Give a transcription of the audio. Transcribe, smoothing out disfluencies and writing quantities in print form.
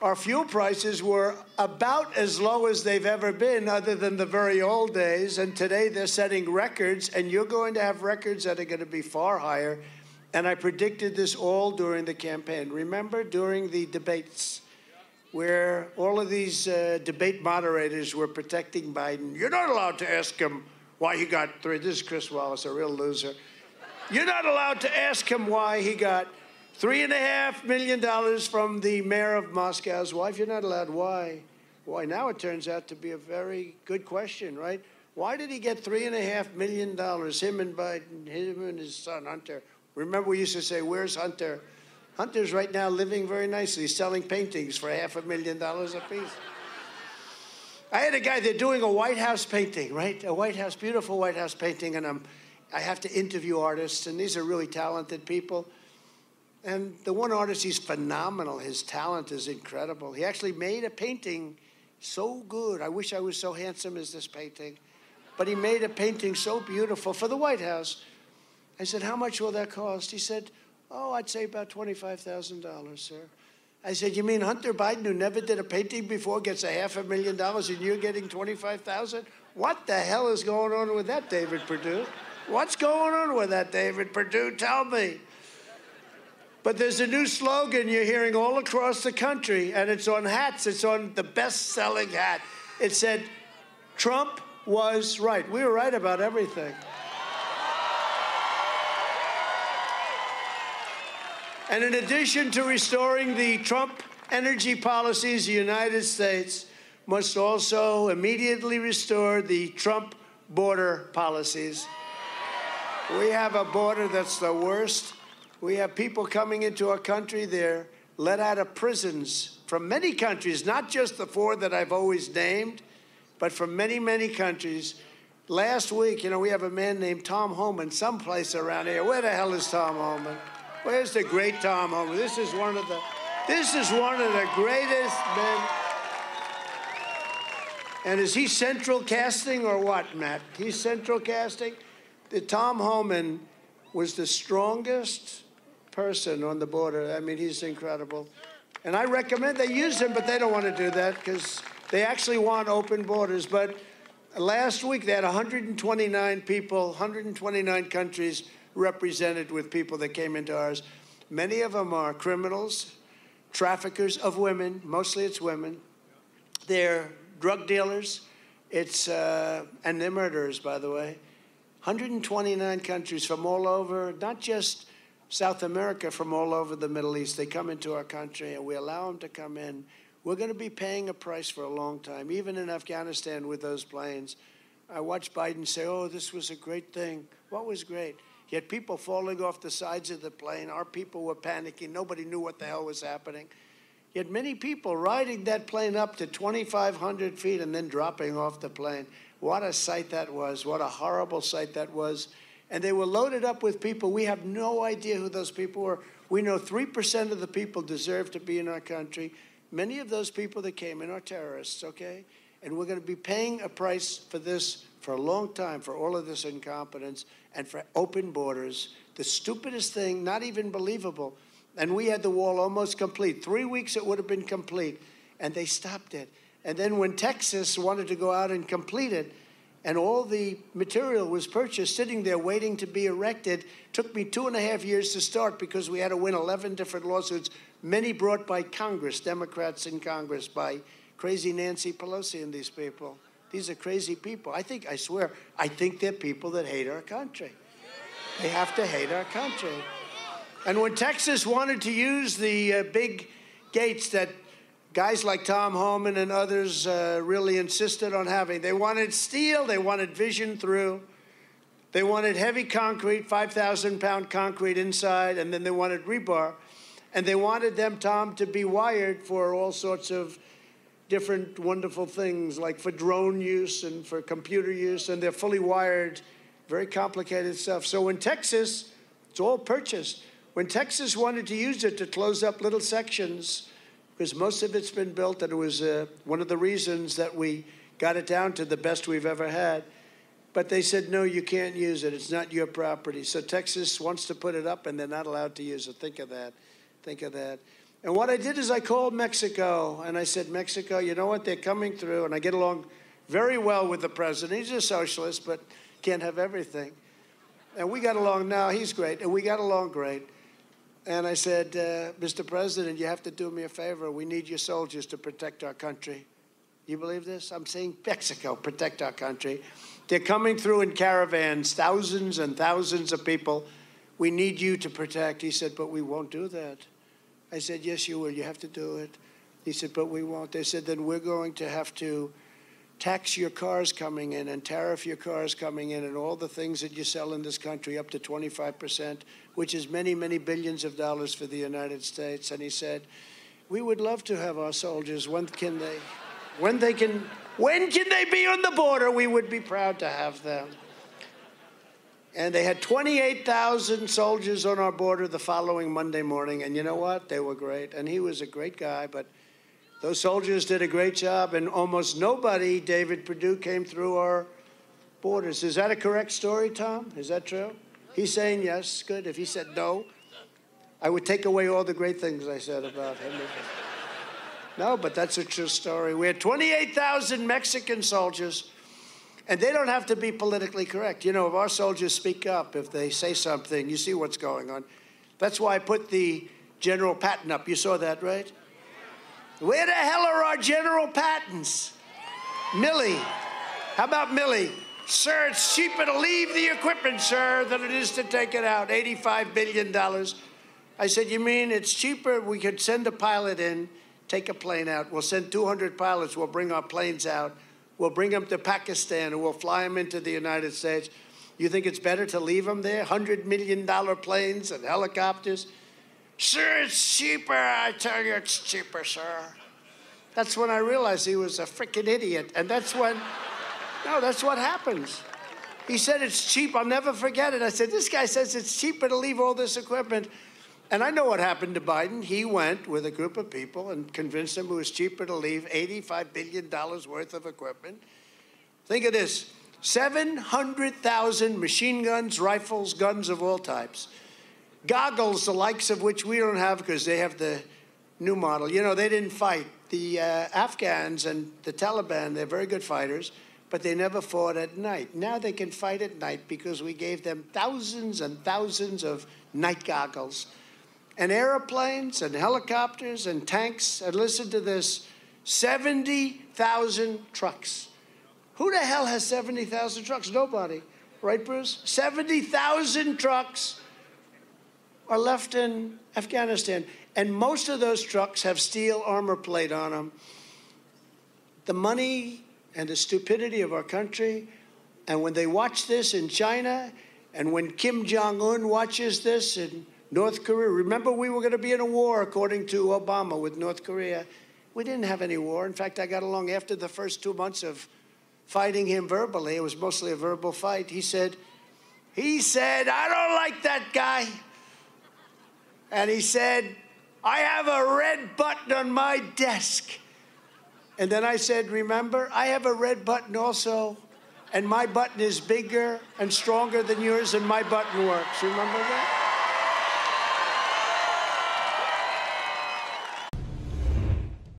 our fuel prices were about as low as they've ever been, other than the very old days. And today they're setting records, and you're going to have records that are going to be far higher. And I predicted this all during the campaign. Remember, during the debates, where all of these debate moderators were protecting Biden. You're not allowed to ask him why he got three. This is Chris Wallace, a real loser. You're not allowed to ask him why he got $3.5 million from the mayor of Moscow's wife. You're not allowed. Why? Why? Now it turns out to be a very good question, right? Why did he get $3.5 million, him and Biden, him and his son, Hunter? Remember, we used to say, where's Hunter? Hunter's right now living very nicely, selling paintings for $500,000 a piece. I had a guy, they're doing a White House painting, right? A White House, beautiful White House painting, and I have to interview artists, and these are really talented people. And the one artist, he's phenomenal. His talent is incredible. He actually made a painting so good. I wish I was so handsome as this painting. But he made a painting so beautiful for the White House. I said, how much will that cost? He said, oh, I'd say about $25,000, sir. I said, you mean Hunter Biden, who never did a painting before, gets $500,000 and you're getting $25,000? What the hell is going on with that, David Perdue? What's going on with that, David Perdue? Tell me. But there's a new slogan you're hearing all across the country, and it's on hats. It's on the best-selling hat. It said, Trump was right. We were right about everything. And in addition to restoring the Trump energy policies, the United States must also immediately restore the Trump border policies. We have a border that's the worst. We have people coming into our country. They're let out of prisons from many countries, not just the four that I've always named, but from many, many countries. Last week, we have a man named Tom Homan someplace around here. Where the hell is Tom Homan? Where's the great Tom Homan? This is one of the greatest men. And is he central casting or what, Matt? He's central casting? The Tom Homan was the strongest person on the border. I mean, he's incredible. And I recommend they use him, but they don't want to do that because they actually want open borders. But last week, they had 129 people, 129 countries represented with people that came into ours. Many of them are criminals, traffickers of women. Mostly it's women. They're drug dealers. And they're murderers, by the way. 129 countries from all over, not just South America, from all over the Middle East. They come into our country, and we allow them to come in. We're going to be paying a price for a long time, even in Afghanistan with those planes. I watched Biden say, oh, this was a great thing. What was great? He had people falling off the sides of the plane. Our people were panicking. Nobody knew what the hell was happening. He had many people riding that plane up to 2,500 feet and then dropping off the plane. What a sight that was. What a horrible sight that was. And they were loaded up with people. We have no idea who those people were. We know 3% of the people deserve to be in our country. Many of those people that came in are terrorists, okay? And we're going to be paying a price for this for a long time, for all of this incompetence and for open borders. The stupidest thing, not even believable. And we had the wall almost complete. 3 weeks it would have been complete, and they stopped it. And then when Texas wanted to go out and complete it, and all the material was purchased, sitting there waiting to be erected, took me 2.5 years to start because we had to win 11 different lawsuits, many brought by Congress, Democrats in Congress, by crazy Nancy Pelosi and these people. These are crazy people. I think they're people that hate our country. They have to hate our country. And when Texas wanted to use the big gates that guys like Tom Homan and others really insisted on having, they wanted steel, they wanted vision through, they wanted heavy concrete, 5,000-pound concrete inside, and then they wanted rebar. And they wanted them, Tom, to be wired for all sorts of different wonderful things, like for drone use and for computer use, and they're fully wired, very complicated stuff. So when Texas, it's all purchased. When Texas wanted to use it to close up little sections, because most of it's been built, and it was one of the reasons that we got it down to the best we've ever had. But they said, no, you can't use it. It's not your property. So Texas wants to put it up, and they're not allowed to use it. Think of that. Think of that. And what I did is I called Mexico, and I said, Mexico, you know what? They're coming through, and I get along very well with the president. He's a socialist, but can't have everything. And we got along now. He's great, and we got along great. And I said, Mr. President, you have to do me a favor. We need your soldiers to protect our country. You believe this? I'm saying Mexico, protect our country. They're coming through in caravans, thousands and thousands of people. We need you to protect. He said, but we won't do that. I said, yes, you will. You have to do it. He said, but we won't. They said, then we're going to have to tax your cars coming in and tariff your cars coming in and all the things that you sell in this country up to 25%, which is many, many billions of dollars for the United States. And he said, we would love to have our soldiers. When can they be on the border? We would be proud to have them. And they had 28,000 soldiers on our border the following Monday morning. And you know what? They were great. And he was a great guy. But those soldiers did a great job. And almost nobody, David Perdue, came through our borders. Is that a correct story, Tom? Is that true? He's saying yes. Good. If he said no, I would take away all the great things I said about him. No, but that's a true story. We had 28,000 Mexican soldiers. And they don't have to be politically correct. You know, if our soldiers speak up, if they say something, you see what's going on. That's why I put the General Patton up. You saw that, right? Where the hell are our General Pattons? Milley. How about Milley? Sir, it's cheaper to leave the equipment, sir, than it is to take it out. $85 billion. I said, you mean it's cheaper? We could send a pilot in, take a plane out. We'll send 200 pilots. We'll bring our planes out. We'll bring them to Pakistan, and we'll fly them into the United States. You think it's better to leave them there? $100 million planes and helicopters? Sir, it's cheaper. I tell you, it's cheaper, sir. That's when I realized he was a freaking idiot. And that's when, no, that's what happens. He said it's cheap. I'll never forget it. I said, this guy says it's cheaper to leave all this equipment. And I know what happened to Biden. He went with a group of people and convinced them it was cheaper to leave $85 billion worth of equipment. Think of this, 700,000 machine guns, rifles, guns of all types. Goggles, the likes of which we don't have because they have the new model. You know, they didn't fight. The Afghans and the Taliban, they're very good fighters, but they never fought at night. Now they can fight at night because we gave them thousands and thousands of night goggles. And airplanes and helicopters and tanks, and listen to this, 70,000 trucks. Who the hell has 70,000 trucks? Nobody. Right, Bruce? 70,000 trucks are left in Afghanistan. And most of those trucks have steel armor plate on them. The money and the stupidity of our country, and when they watch this in China, and when Kim Jong-un watches this in North Korea. Remember, we were going to be in a war, according to Obama, with North Korea. We didn't have any war. In fact, I got along after the first 2 months of fighting him verbally. It was mostly a verbal fight. He said, I don't like that guy. And he said, I have a red button on my desk. And then I said, remember, I have a red button also, and my button is bigger and stronger than yours, and my button works. Remember that?